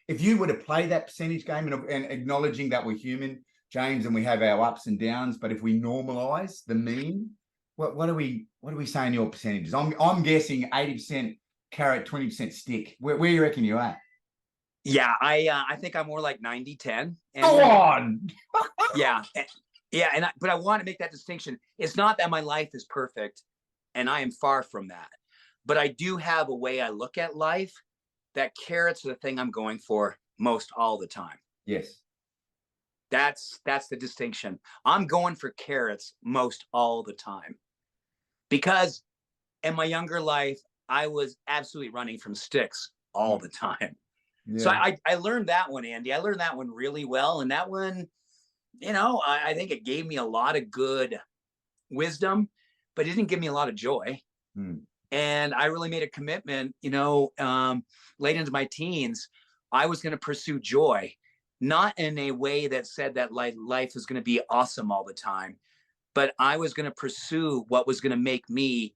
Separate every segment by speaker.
Speaker 1: if you were to play that percentage game and acknowledging that we're human, James, and we have our ups and downs, but if we normalize the mean, what are we saying your percentages? I'm guessing 80% carrot, 20% stick. Where you reckon you're at?
Speaker 2: Yeah, I think I'm more like 90-10.
Speaker 1: Go on.
Speaker 2: Yeah. Yeah, but I want to make that distinction. It's not that my life is perfect, and I am far from that. But I do have a way I look at life that carrots are the thing I'm going for most all the time.
Speaker 1: Yes.
Speaker 2: That's the distinction. I'm going for carrots most all the time. Because in my younger life, I was absolutely running from sticks all the time. Yeah. So I learned that one, Andy. I learned that one really well. And that one, I think it gave me a lot of good wisdom, but it didn't give me a lot of joy. And I really made a commitment, late into my teens, I was going to pursue joy, not in a way that said that life is going to be awesome all the time, but I was going to pursue what was going to make me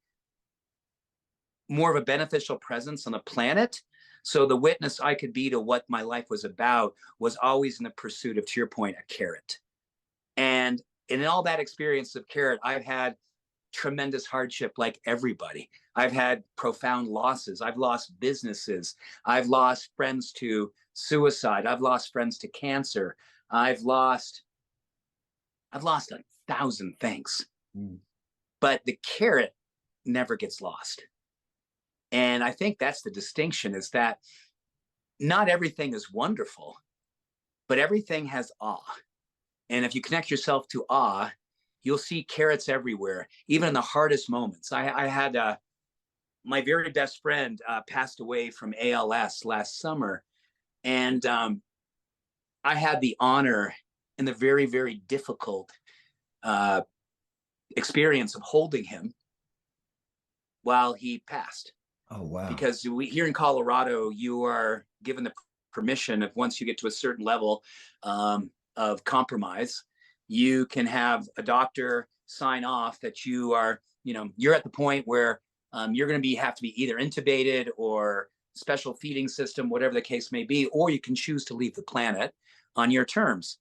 Speaker 2: more of a beneficial presence on the planet. So the witness I could be to what my life was about was always in the pursuit of, to your point, a carrot. And in all that experience of carrot, I've had tremendous hardship like everybody. I've had profound losses. I've lost businesses. I've lost friends to suicide. I've lost friends to cancer. I've lost 1,000 things. But the carrot never gets lost. And I think that's the distinction, is that not everything is wonderful, but everything has awe. And if you connect yourself to awe, you'll see carrots everywhere, even in the hardest moments. I had my very best friend passed away from ALS last summer. And I had the honor and the very, very difficult experience of holding him while he passed.
Speaker 1: Oh, wow.
Speaker 2: Because here in Colorado, you are given the permission of, once you get to a certain level of compromise, you can have a doctor sign off that you are, you're at the point where you're going to have to be either intubated or special feeding system, whatever the case may be, or you can choose to leave the planet on your terms.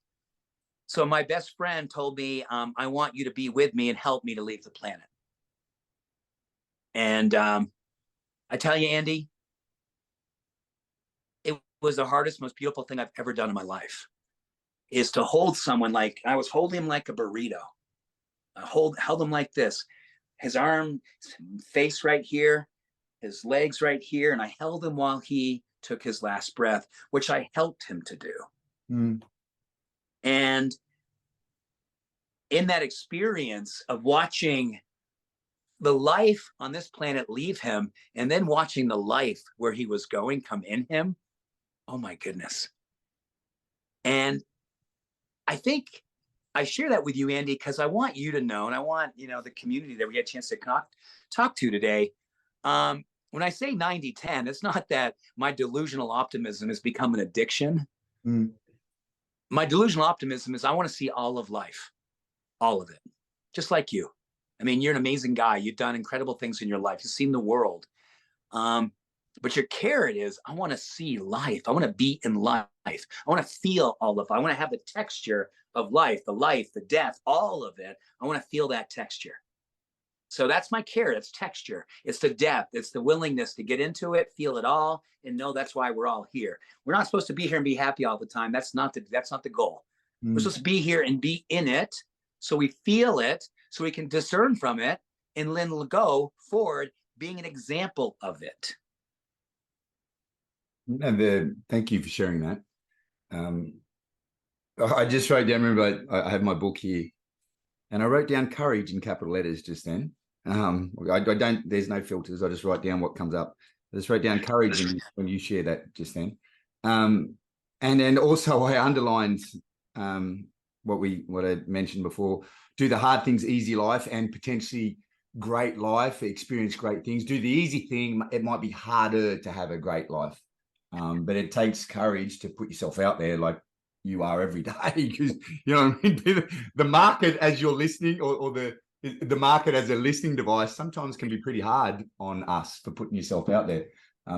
Speaker 2: So my best friend told me, I want you to be with me and help me to leave the planet. And I tell you, Andy, it was the hardest, most beautiful thing I've ever done in my life, is to hold someone like, I was holding him like a burrito. I held him like this, his arm, his face right here, his legs right here. And I held him while he took his last breath, which I helped him to do. And in that experience of watching the life on this planet leave him, and then watching the life where he was going come in him, oh my goodness. And I think I share that with you, Andy, because I want you to know, and I want, the community that we get a chance to talk to today. When I say 90-10, it's not that my delusional optimism has become an addiction. My delusional optimism is I want to see all of life, all of it, just like you. I mean, you're an amazing guy. You've done incredible things in your life. You've seen the world. But your carrot is, I want to see life. I want to be in life. I want to feel all of it. I want to have the texture of life, the death, all of it. I want to feel that texture. So that's my carrot. It's texture. It's the depth. It's the willingness to get into it, feel it all, and know that's why we're all here. We're not supposed to be here and be happy all the time. That's not the goal. We're supposed to be here and be in it, so we feel it, so we can discern from it, and then go forward being an example of it.
Speaker 1: And thank you for sharing that. I just wrote down, remember, I have my book here, and I wrote down courage in capital letters just then. I don't, there's no filters. I just write down what comes up. I just wrote down courage when you share that just then. And then also I underlined what I mentioned before: do the hard things easy life, and potentially great life, experience great things. Do the easy thing. It might be harder to have a great life, but it takes courage to put yourself out there like you are every day, because you know what I mean. The market, as you're listening, or the market as a listening device, sometimes can be pretty hard on us for putting yourself out there.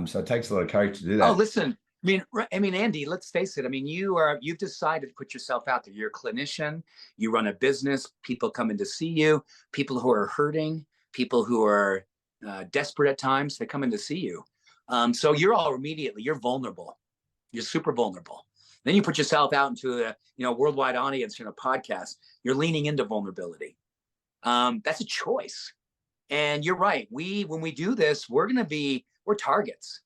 Speaker 1: So it takes a lot of courage to do that.
Speaker 2: Oh, listen, I mean, Andy, let's face it. I mean, you've decided to put yourself out there. You're a clinician, you run a business, people come in to see you, people who are hurting, people who are desperate at times, they come in to see you. So you're vulnerable. You're super vulnerable. Then you put yourself out into a worldwide audience in a podcast. You're leaning into vulnerability. That's a choice. And you're right. When we do this, we're targets.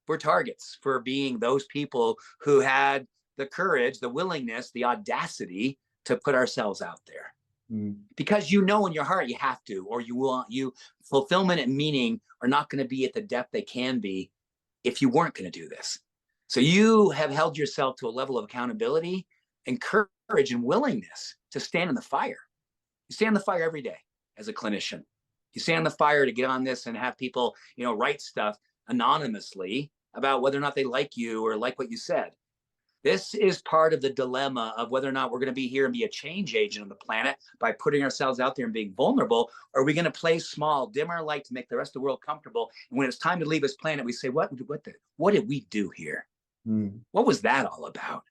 Speaker 2: We're targets for being those people who had the courage, the willingness, the audacity to put ourselves out there. Because in your heart you have to, or fulfillment and meaning are not going to be at the depth they can be if you weren't going to do this. So you have held yourself to a level of accountability and courage and willingness to stand in the fire. You stand in the fire every day as a clinician. You stand in the fire to get on this and have people, write stuff anonymously about whether or not they like you or like what you said. This is part of the dilemma of whether or not we're going to be here and be a change agent on the planet by putting ourselves out there and being vulnerable. Or are we going to play small, dim our light to make the rest of the world comfortable? And when it's time to leave this planet, we say, what did we do here? What was that all about?